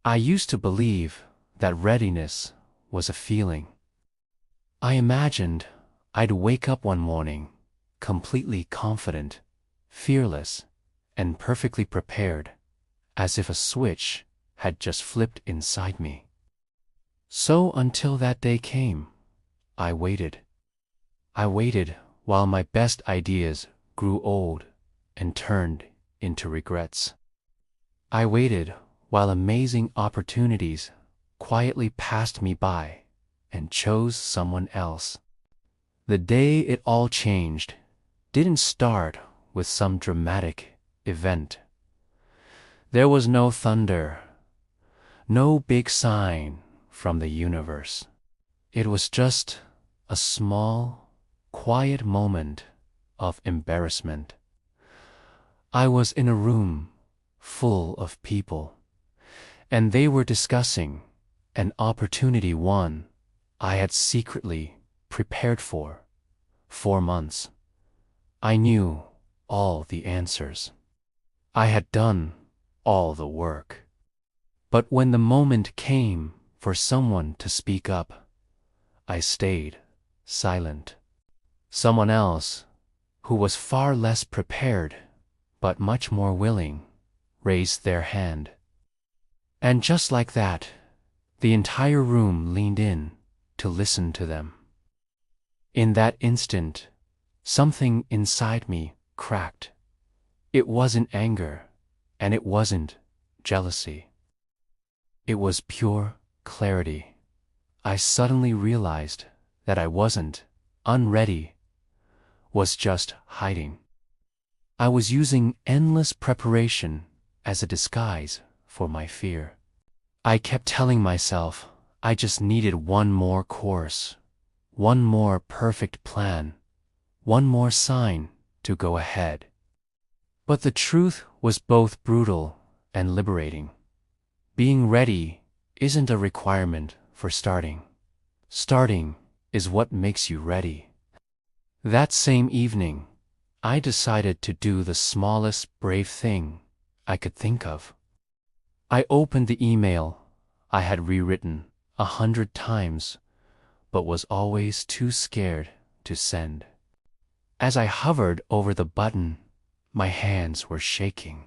I used to believe that readiness was a feeling. I imagined I'd wake up one morning, completely confident, fearless, and perfectly prepared, as if a switch had just flipped inside me. So until that day came, I waited. I waited while my best ideas grew old and turned into regrets. I waited while amazing opportunities quietly passed me by and chose someone else. The day it all changed didn't start with some dramatic event. There was no thunder, no big sign from the universe. It was just a small, quiet moment of embarrassment. I was in a room full of people, and they were discussing an opportunity one I had secretly prepared for months. I knew all the answers. I had done all the work. But when the moment came for someone to speak up, I stayed silent. Someone else, who was far less prepared but much more willing, raised their hand. And just like that, the entire room leaned in to listen to them. In that instant, something inside me cracked. It wasn't anger, and it wasn't jealousy. It was pure clarity. I suddenly realized that I wasn't unready, was just hiding. I was using endless preparation as a disguise for my fear. I kept telling myself I just needed one more course, one more perfect plan, one more sign to go ahead. But the truth was both brutal and liberating. Being ready isn't a requirement for starting. Starting is what makes you ready. That same evening, I decided to do the smallest brave thing I could think of. I opened the email I had rewritten 100 times, but was always too scared to send. As I hovered over the button, my hands were shaking.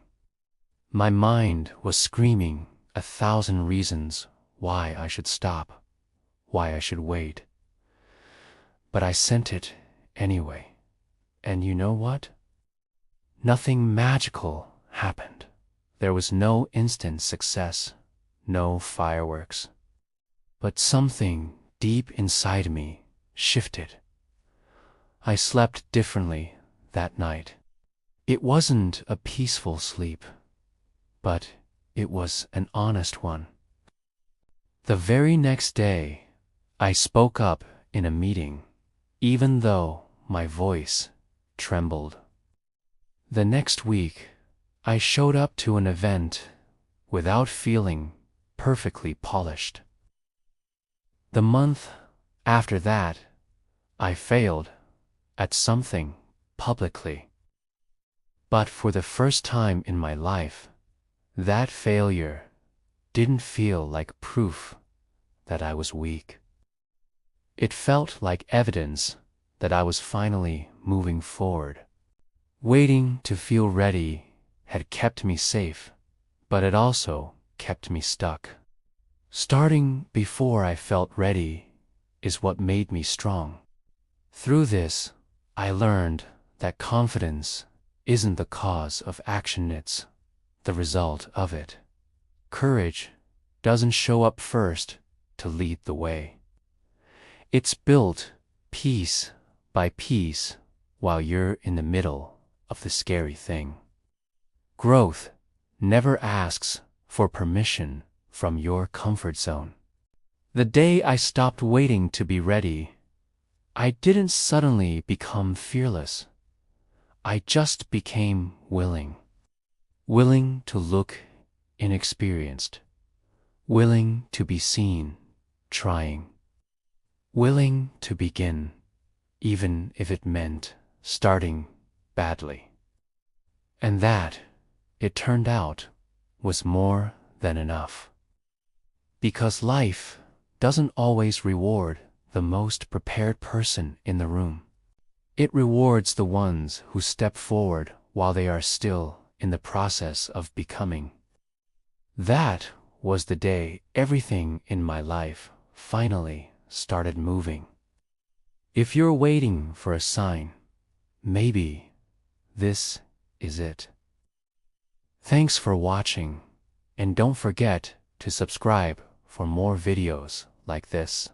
My mind was screaming 1,000 reasons why I should stop, why I should wait. But I sent it anyway. And you know what? Nothing magical happened. There was no instant success, no fireworks. But something deep inside me shifted. I slept differently that night. It wasn't a peaceful sleep, but it was an honest one. The very next day, I spoke up in a meeting, even though my voice trembled. The next week, I showed up to an event without feeling perfectly polished. The month after that, I failed at something publicly. But for the first time in my life, that failure didn't feel like proof that I was weak. It felt like evidence that I was finally moving forward. Waiting to feel ready had kept me safe, but it also kept me stuck. Starting before I felt ready is what made me strong. Through this, I learned that confidence isn't the cause of action, it's the result of it. Courage doesn't show up first to lead the way. It's built piece by piece while you're in the middle of the scary thing. Growth never asks for permission from your comfort zone. The day I stopped waiting to be ready, I didn't suddenly become fearless. I just became willing. Willing to look inexperienced. Willing to be seen trying. Willing to begin, even if it meant starting badly. And that, it turned out, was more than enough. Because life doesn't always reward the most prepared person in the room. It rewards the ones who step forward while they are still in the process of becoming. That was the day everything in my life finally started moving. If you're waiting for a sign, maybe this is it. Thanks for watching, and don't forget to subscribe for more videos like this.